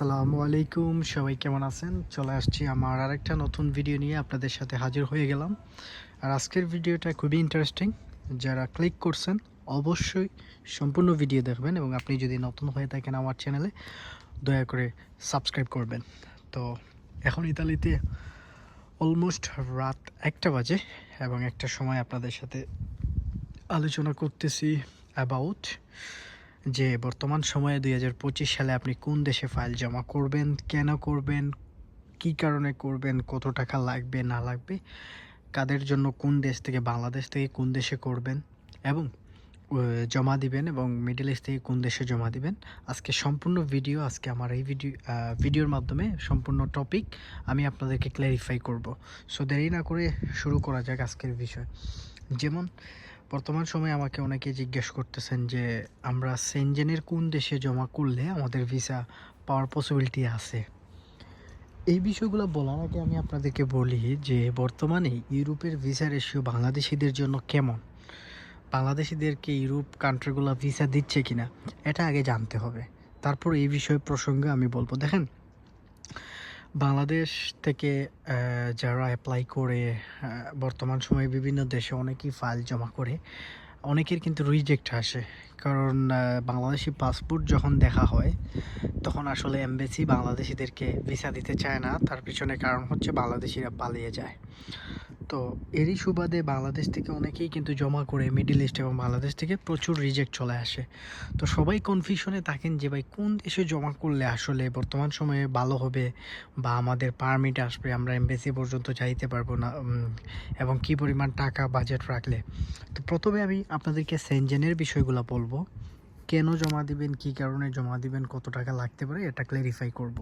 আসসালামু আলাইকুম, সবাই কেমন আছেন? চলে আসছি আমার আরেকটা নতুন ভিডিও নিয়ে আপনাদের সাথে হাজির হয়ে গেলাম। আর আজকের ভিডিওটা খুবই ইন্টারেস্টিং। যারা ক্লিক করছেন অবশ্যই সম্পূর্ণ ভিডিও দেখবেন এবং আপনি যদি নতুন হয়ে থাকেন আমার চ্যানেলে দয়া করে সাবস্ক্রাইব করবেন। তো এখন ইতালিতে অলমোস্ট রাত ১টা বাজে এবং একটার সময় আপনাদের সাথে আলোচনা করতেছি অ্যাবাউট যে বর্তমান সময়ে ২০২৫ সালে আপনি কোন দেশে ফাইল জমা করবেন, কেন করবেন, কী কারণে করবেন, কত টাকা লাগবে না লাগবে, কাদের জন্য, কোন দেশ থেকে, বাংলাদেশ থেকে কোন দেশে করবেন এবং জমা দিবেন এবং মিডল ইস্ট থেকে কোন দেশে জমা দিবেন। আজকে সম্পূর্ণ ভিডিও, আজকে আমার এই ভিডিওর মাধ্যমে সম্পূর্ণ টপিক আমি আপনাদেরকে ক্ল্যারিফাই করব। সো দেরি না করে শুরু করা যাক আজকের বিষয়। যেমন বর্তমান সময়ে আমাকে অনেকে জিজ্ঞেস করতেছেন যে আমরা সেনজেনের কোন দেশে জমা করলে আমাদের ভিসা পাওয়ার পসিবিলিটি আছে। এই বিষয়গুলো বলার আগে আমি আপনাদেরকে বলি যে বর্তমানে ইউরোপের ভিসা রেশিও বাংলাদেশিদের জন্য কেমন, বাংলাদেশিদেরকে ইউরোপ কান্ট্রিগুলো ভিসা দিচ্ছে কিনা এটা আগে জানতে হবে। তারপর এই বিষয় প্রসঙ্গে আমি বলবো। দেখেন, বাংলাদেশ থেকে যারা অ্যাপ্লাই করে বর্তমান সময়ে বিভিন্ন দেশে অনেকেই ফাইল জমা করে, অনেকের কিন্তু রিজেক্ট আসে। কারণ বাংলাদেশি পাসপোর্ট যখন দেখা হয় তখন আসলে এমবেসি বাংলাদেশিদেরকে ভিসা দিতে চায় না। তার পিছনে কারণ হচ্ছে বাংলাদেশিরা পালিয়ে যায়। তো এরই সুবাদে বাংলাদেশ থেকে অনেকেই কিন্তু জমা করে মিডল ইস্ট এবং বাংলাদেশ থেকে প্রচুর রিজেক্ট চলে আসে। তো সবাই কনফিউশনে থাকেন যে ভাই কোন দেশে জমা করলে আসলে বর্তমান সময়ে ভালো হবে বা আমাদের পারমিট আসবে, আমরা এমবেসি পর্যন্ত যাইতে পারবো না, এবং কী পরিমাণ টাকা বাজেট রাখলে। তো প্রথমে আমি আপনাদেরকে সেনজেনের বিষয়গুলো বলবো, কেন জমা দিবেন, কী কারণে জমা দিবেন, কত টাকা লাগতে পারে এটা ক্ল্যারিফাই করব।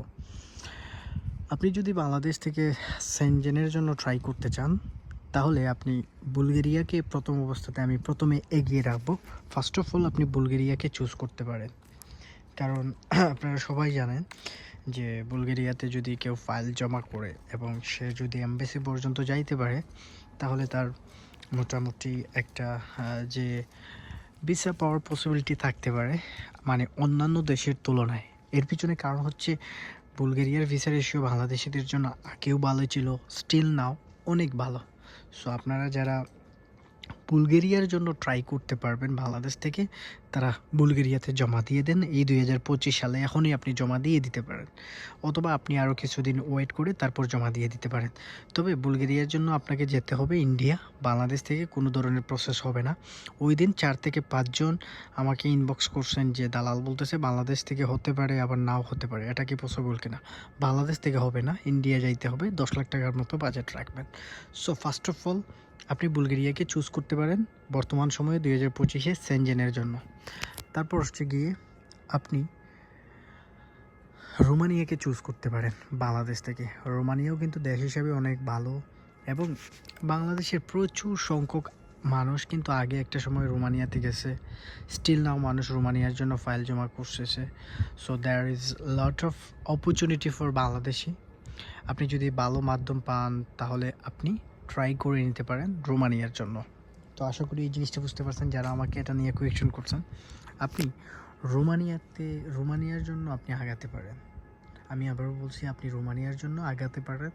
আপনি যদি বাংলাদেশ থেকে সেনজেনের জন্য ট্রাই করতে চান তাহলে আপনি বুলগেরিয়াকে প্রথম অবস্থাতে আমি প্রথমে এগিয়ে রাখবো। ফার্স্ট অফ অল আপনি বুলগেরিয়াকে চুজ করতে পারেন, কারণ আপনারা সবাই জানেন যে বুলগেরিয়াতে যদি কেউ ফাইল জমা করে এবং সে যদি এমবেসি পর্যন্ত যাইতে পারে তাহলে তার মোটামুটি একটা যে ভিসা পাওয়ার পসিবিলিটি থাকতে পারে, মানে অন্যান্য দেশের তুলনায়। এর পিছনে কারণ হচ্ছে বুলগেরিয়ার ভিসা রেশিও বাংলাদেশিদের জন্য আগেও ভালো ছিল, স্টিল নাও অনেক ভালো। সো আপনারা যারা বুলগেরিয়ার জন্য ট্রাই করতে পারবেন বাংলাদেশ থেকে, তারা বুলগেরিয়াতে জমা দিয়ে দেন এই ২০২৫ সালে। এখনই আপনি জমা দিয়ে দিতে পারেন, অথবা আপনি আরও কিছুদিন ওয়েট করে তারপর জমা দিয়ে দিতে পারেন। তবে বুলগেরিয়ার জন্য আপনাকে যেতে হবে ইন্ডিয়া। বাংলাদেশ থেকে কোনো ধরনের প্রসেস হবে না। ওই দিন ৪ থেকে ৫ জন আমাকে ইনবক্স করছেন যে দালাল বলতেছে বাংলাদেশ থেকে হতে পারে আবার নাও হতে পারে, এটা কি পসিবল কিনা। বাংলাদেশ থেকে হবে না, ইন্ডিয়া যাইতে হবে। ১০ লাখ টাকার মতো বাজেট রাখবেন। সো ফার্স্ট অফ অল আপনি বুলগেরিয়াকে চুজ করতে পারেন বর্তমান সময়ে ২০২৫-এ সেনজেনের জন্য। তারপর হচ্ছে গিয়ে আপনি রোমানিয়াকে চুজ করতে পারেন বাংলাদেশ থেকে। রোমানিয়াও কিন্তু দেশ হিসাবে অনেক ভালো এবং বাংলাদেশের প্রচুর সংখ্যক মানুষ কিন্তু আগে একটা সময় রোমানিয়াতে গেছে, স্টিল নাও মানুষ রোমানিয়ার জন্য ফাইল জমা করতেছে। So there is lot of opportunity for Bangladeshi. আপনি যদি ভালো মাধ্যম পান তাহলে আপনি ট্রাই করে নিতে পারেন রোমানিয়ার জন্য। তো আশা করি এই জিনিসটা বুঝতে পারছেন যারা আমাকে এটা নিয়ে কোয়েশ্চেন করছেন। আপনি রোমানিয়ার জন্য আপনি আগাতে পারেন। আমি আবারও বলছি, আপনি রোমানিয়ার জন্য আগাতে পারেন।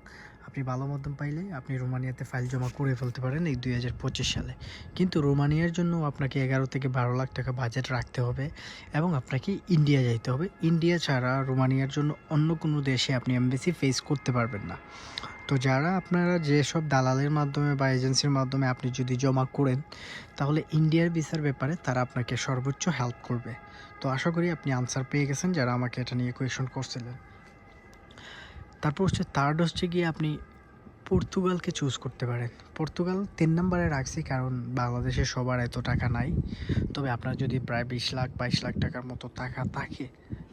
আপনি ভালো মাধ্যম পাইলে আপনি রোমানিয়াতে ফাইল জমা করে ফেলতে পারেন এই ২০২৫ সালে। কিন্তু রোমানিয়ার জন্য আপনাকে ১১ থেকে ১২ লাখ টাকা বাজেট রাখতে হবে এবং আপনাকে ইন্ডিয়া যাইতে হবে। ইন্ডিয়া ছাড়া রোমানিয়ার জন্য অন্য কোনো দেশে আপনি এমবেসি ফেস করতে পারবেন না। তো যারা আপনারা যেসব দালালের মাধ্যমে বা এজেন্সির মাধ্যমে আপনি যদি জমা করেন তাহলে ইন্ডিয়ার ভিসার ব্যাপারে তারা আপনাকে সর্বোচ্চ হেল্প করবে। তো আশা করি আপনি আনসার পেয়ে গেছেন যারা আমাকে এটা নিয়ে কোয়েশন করছিলেন। তারপর হচ্ছে থার্ড হচ্ছে গিয়ে আপনি পর্তুগালকে চুজ করতে পারেন। পর্তুগাল ৩ নম্বরে রাখছি কারণ বাংলাদেশে সবার এত টাকা নাই। তবে আপনার যদি প্রায় ২০ লাখ ২২ লাখ টাকার মতো টাকা থাকে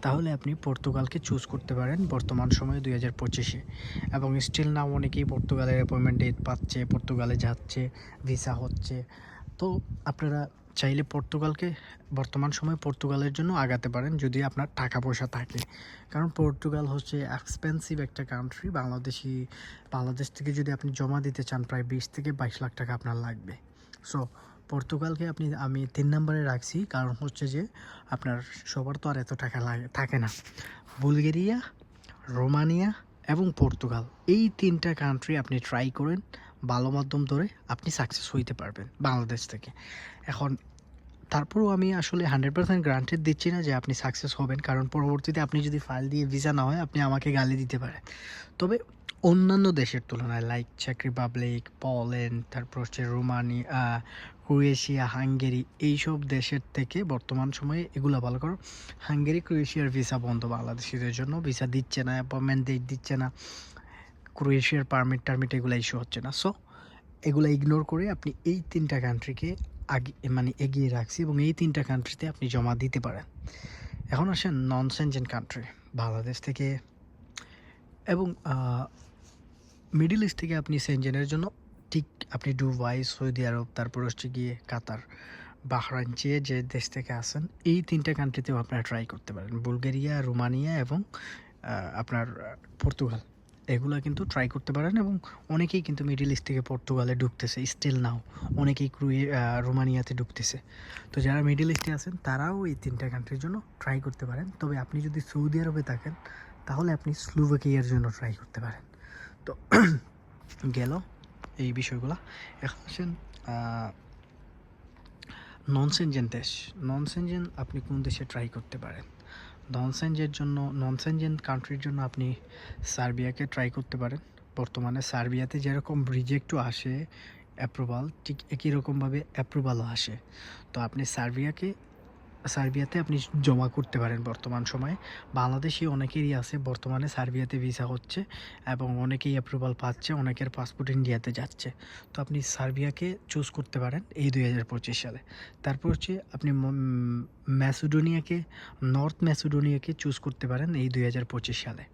তাহলে আপনি পর্তুগালকে চুজ করতে পারেন বর্তমান সময়ে ২০২৫-এ। এবং স্টিল নাও অনেকেই পর্তুগালের অ্যাপয়েন্টমেন্ট ডেট পাচ্ছে, পর্তুগালে যাচ্ছে, ভিসা হচ্ছে। তো আপনারা চাইলে পর্তুগালকে বর্তমান সময়ে পর্তুগালের জন্য আগাতে পারেন যদি আপনার টাকা পয়সা থাকে। কারণ পর্তুগাল হচ্ছে এক্সপেন্সিভ একটা কান্ট্রি। বাংলাদেশ থেকে যদি আপনি জমা দিতে চান প্রায় ২০ থেকে ২২ লাখ টাকা আপনার লাগবে। সো পর্তুগালকে আমি ৩ নম্বরে রাখছি কারণ হচ্ছে যে আপনার সবার তো আর এত টাকা থাকে না। বুলগেরিয়া রোমানিয়া এবং পর্তুগাল, এই 3টা কান্ট্রি আপনি ট্রাই করেন, ভালো মাধ্যম ধরে আপনি সাকসেস হইতে পারবেন বাংলাদেশ থেকে। এখন তারপরেও আমি আসলে 100% গ্রান্টেড দিচ্ছি না যে আপনি সাকসেস হবেন, কারণ পরবর্তীতে আপনি যদি ফাইল দিয়ে ভিসা না হয় আপনি আমাকে গালি দিতে পারেন। তবে অন্যান্য দেশের তুলনায় লাইক চেক রিপাবলিক, পোল্যান্ড, তারপর হচ্ছে রোমানিয়া, ক্রোয়েশিয়া, হাঙ্গেরি, এইসব দেশের থেকে বর্তমান সময়ে এগুলো ভালো। করো হাঙ্গেরি, ক্রোয়েশিয়ার ভিসা বন্ধ বাংলাদেশিদের জন্য, ভিসা দিচ্ছে না, অ্যাপয়েন্টমেন্ট ডেট দিচ্ছে না, ক্রোয়েশিয়ার পারমিট টারমিট এগুলো ইস্যু হচ্ছে না। সো এগুলো ইগনোর করে আপনি এই 3টা কান্ট্রিকে আগে মানে এগিয়ে রাখছি এবং এই 3টা কান্ট্রিতে আপনি জমা দিতে পারেন। এখন আসেন নন সেনজেন কান্ট্রি, বাংলাদেশ থেকে এবং মিডল ইস্ট থেকে আপনি সেনজেনের জন্য ঠিক আপনি দুবাই, সৌদি আরব, তারপর হচ্ছে গিয়ে কাতার, বাহরাইন, যে দেশ থেকে আসেন এই 3টা কান্ট্রিতেও আপনারা ট্রাই করতে পারেন। বুলগেরিয়া, রোমানিয়া এবং আপনার পর্তুগাল, এগুলো কিন্তু ট্রাই করতে পারেন। এবং অনেকেই কিন্তু মিডল ইস্ট থেকে পর্তুগালে ঢুকতেছে, স্টিল নাও অনেকেই রোমানিয়াতে ঢুকতেছে। তো যারা মিডল ইস্টে আছেন তারাও এই 3টা কান্ট্রির জন্য ট্রাই করতে পারেন। তবে আপনি যদি সৌদি আরবে থাকেন তাহলে আপনি স্লোভাকিয়ার জন্য ট্রাই করতে পারেন। তো গেল এই বিষয়গুলো। এখন আসেন নন সেনজেন দেশ। নন সেনজেন আপনি কোন দেশে ট্রাই করতে পারেন? নন সেনজেন কান্ট্রির জন্য আপনি সার্বিয়াকে ট্রাই করতে পারেন। বর্তমানে সার্বিয়াতে যেরকম রিজেক্টও আসে অ্যাপ্রুভাল, ঠিক একই রকমভাবে অ্যাপ্রুভালও আসে। তো আপনি সার্বিয়াতে আপনি জমা করতে পারেন বর্তমান সময়ে। বাংলাদেশি অনেকেরই আছে বর্তমানে সার্বিয়াতে ভিসা হচ্ছে এবং অনেকেই অ্যাপ্রুভাল পাচ্ছে, অনেকের পাসপোর্ট ইন্ডিয়াতে যাচ্ছে। তো আপনি সার্বিয়াকে চুজ করতে পারেন এই 2025 সালে। তারপর হচ্ছে আপনি নর্থ ম্যাসেডোনিয়াকে চুজ করতে পারেন এই 2025 সালে।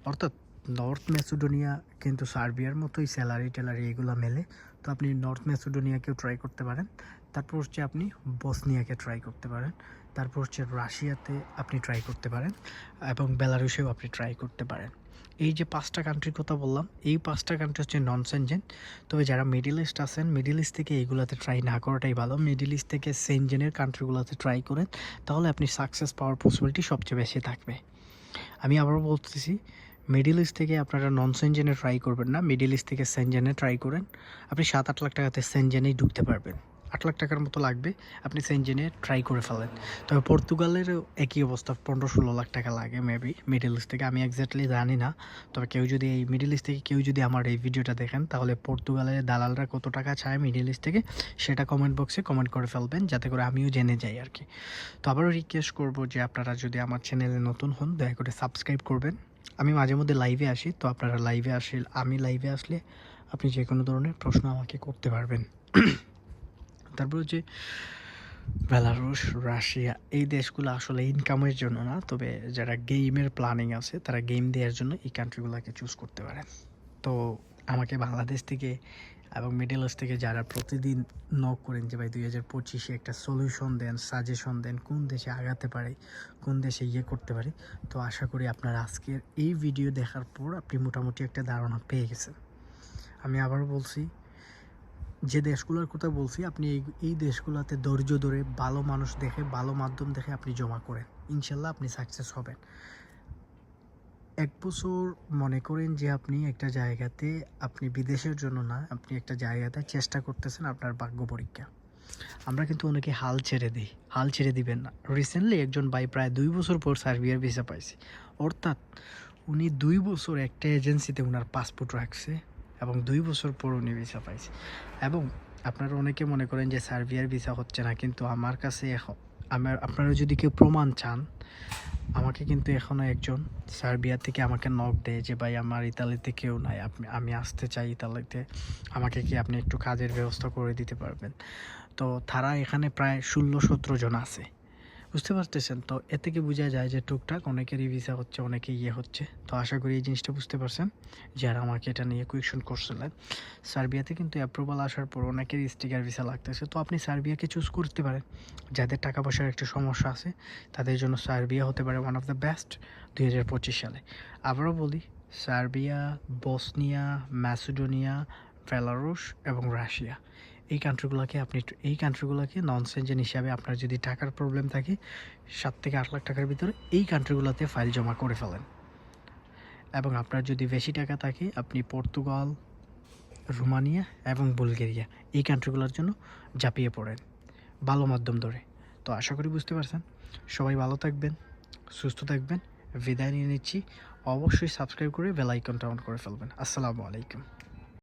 অর্থাৎ নর্থ ম্যাসেডোনিয়া কিন্তু সার্বিয়ার মতোই স্যালারি ট্যালারি এগুলো মেলে। তো আপনি নর্থ ম্যাসেডোনিয়াকেও ট্রাই করতে পারেন। তারপর হচ্ছে আপনি বসনিয়াকে ট্রাই করতে পারেন। তারপর হচ্ছে রাশিয়াতে আপনি ট্রাই করতে পারেন এবং বেলারুশেও আপনি ট্রাই করতে পারেন। এই যে 5টা কান্ট্রির কথা বললাম, এই 5টা কান্ট্রি হচ্ছে নন সেনজেন। তবে যারা মিডল ইস্ট আছেন, মিডল ইস্ট থেকে এইগুলোতে ট্রাই না করাটাই ভালো। মিডল ইস্ট থেকে সেনজেনের কান্ট্রিগুলোতে ট্রাই করেন, তাহলে আপনি সাকসেস পাওয়ার পসিবিলিটি সবচেয়ে বেশি থাকবে। আমি আবারও বলতেছি, মিডল ইস্ট থেকে আপনারা নন সেনজেনে ট্রাই করবেন না, মিডল ইস্ট থেকে সেনজেনে ট্রাই করেন। আপনি 7-8 লাখ টাকাতে সেনজেনেই ঢুকতে পারবেন। 8 লাখ টাকার মতো লাগবে, আপনি সেনজেনে ট্রাই করে ফেলেন। তবে পর্তুগালেরও একই অবস্থা, 15-16 লাখ টাকা লাগে মেবি মিডল ইস্ট থেকে, আমি এক্স্যাক্টলি জানি না। তবে কেউ যদি এই মিডল ইস্ট থেকে কেউ যদি আমার এই ভিডিওটা দেখেন, তাহলে পর্তুগালের দালালরা কত টাকা চায় মিডল ইস্ট থেকে সেটা কমেন্ট বক্সে কমেন্ট করে ফেলবেন, যাতে করে আমিও জেনে যাই আর কি। তো আবারও রিকোয়েস্ট করবো যে আপনারা যদি আমার চ্যানেলে নতুন হন, দয়া করে সাবস্ক্রাইব করবেন। আমি মাঝে মধ্যে লাইভে আসি, তো আপনারা আমি লাইভে আসলে আপনি যে কোনো ধরনের প্রশ্ন আমাকে করতে পারবেন। তারপর হচ্ছে বেলারুশ, রাশিয়া, এই দেশগুলো আসলে ইনকামের জন্য না, তবে যারা গেমের প্ল্যানিং আছে তারা গেম দেওয়ার জন্য এই কান্ট্রিগুলোকে চুজ করতে পারেন। তো আমাকে বাংলাদেশ থেকে এবং মিডল ইস্ট থেকে যারা প্রতিদিন নক করেন যে ভাই 2025-এ একটা সলিউশন দেন, সাজেশন দেন, কোন দেশে আগাতে পারে, কোন দেশে করতে পারে, তো আশা করি আপনারা আজকের এই ভিডিও দেখার পর আপনি মোটামুটি একটা ধারণা পেয়ে গেছেন। আমি আবারও বলছি, যে দেশগুলোর কথা বলছি আপনি এই দেশগুলোতে ধৈর্য ধরে ভালো মানুষ দেখে, ভালো মাধ্যম দেখে আপনি জমা করেন, ইনশাল্লাহ আপনি সাকসেস হবেন। 1 বছর মনে করেন যে আপনি একটা জায়গাতে, আপনি বিদেশের জন্য না, আপনি একটা জায়গাতে চেষ্টা করতেছেন, আপনার ভাগ্য পরীক্ষা। আমরা কিন্তু অনেকে হাল ছেড়ে দিই, হাল ছেড়ে দিবেন না। রিসেন্টলি একজন ভাই প্রায় 2 বছর পর সার্বিয়ার ভিসা পাইছে, অর্থাৎ উনি 2 বছর একটা এজেন্সিতে ওনার পাসপোর্ট রাখছে এবং 2 বছর পর উনি ভিসা পাইছে। এবং আপনারা অনেকে মনে করেন যে সার্বিয়ার ভিসা হচ্ছে না, কিন্তু আমার কাছে আপনারা যদি কেউ প্রমাণ চান, আমাকে কিন্তু এখনও একজন সার্বিয়া থেকে আমাকে নক দেয় যে ভাই আমার ইতালিতে কেউ নাই, আমি আসতে চাই ইতালিতে, আমাকে কি আপনি একটু কাজের ব্যবস্থা করে দিতে পারবেন? তো তারা এখানে প্রায় 16-17 জন আছে, বুঝতে পারতেছেন? তো এ থেকে বোঝা যায় যে টুকটাক অনেকেরই ভিসা হচ্ছে, অনেকে হচ্ছে। তো আশা করি এই জিনিসটা বুঝতে পারছেন যারা আমাকে এটা নিয়ে কোয়েশ্চন করছিলেন। সার্বিয়াতে কিন্তু অ্যাপ্রুভাল আসার পর অনেকেরই স্টিকার ভিসা লাগতেছে, তো আপনি সার্বিয়াকে চুজ করতে পারেন। যাদের টাকা পয়সার একটু সমস্যা আছে তাদের জন্য সার্বিয়া হতে পারে ওয়ান অফ দ্য বেস্ট 2025 সালে। আবারও বলি, সার্বিয়া, বসনিয়া, ম্যাসেডোনিয়া, বেলারুশ এবং রাশিয়া, এই কান্ট্রিগুলোকে নন সেনজেন হিসাবে, আপনার যদি টাকার প্রবলেম থাকে 7 থেকে 8 লাখ টাকার ভিতরে এই কান্ট্রিগুলোতে ফাইল জমা করে ফেলেন। এবং আপনার যদি বেশি টাকা থাকে আপনি পর্তুগাল, রোমানিয়া এবং বুলগেরিয়া এই কান্ট্রিগুলোর জন্য ঝাঁপিয়ে পড়েন ভালো মাধ্যম ধরে। তো আশা করি বুঝতে পারছেন। সবাই ভালো থাকবেন, সুস্থ থাকবেন। বিদায় নিয়ে নিচ্ছি। অবশ্যই সাবস্ক্রাইব করে বেল আইকনটা অন করে ফেলবেন। আসসালামু আলাইকুম।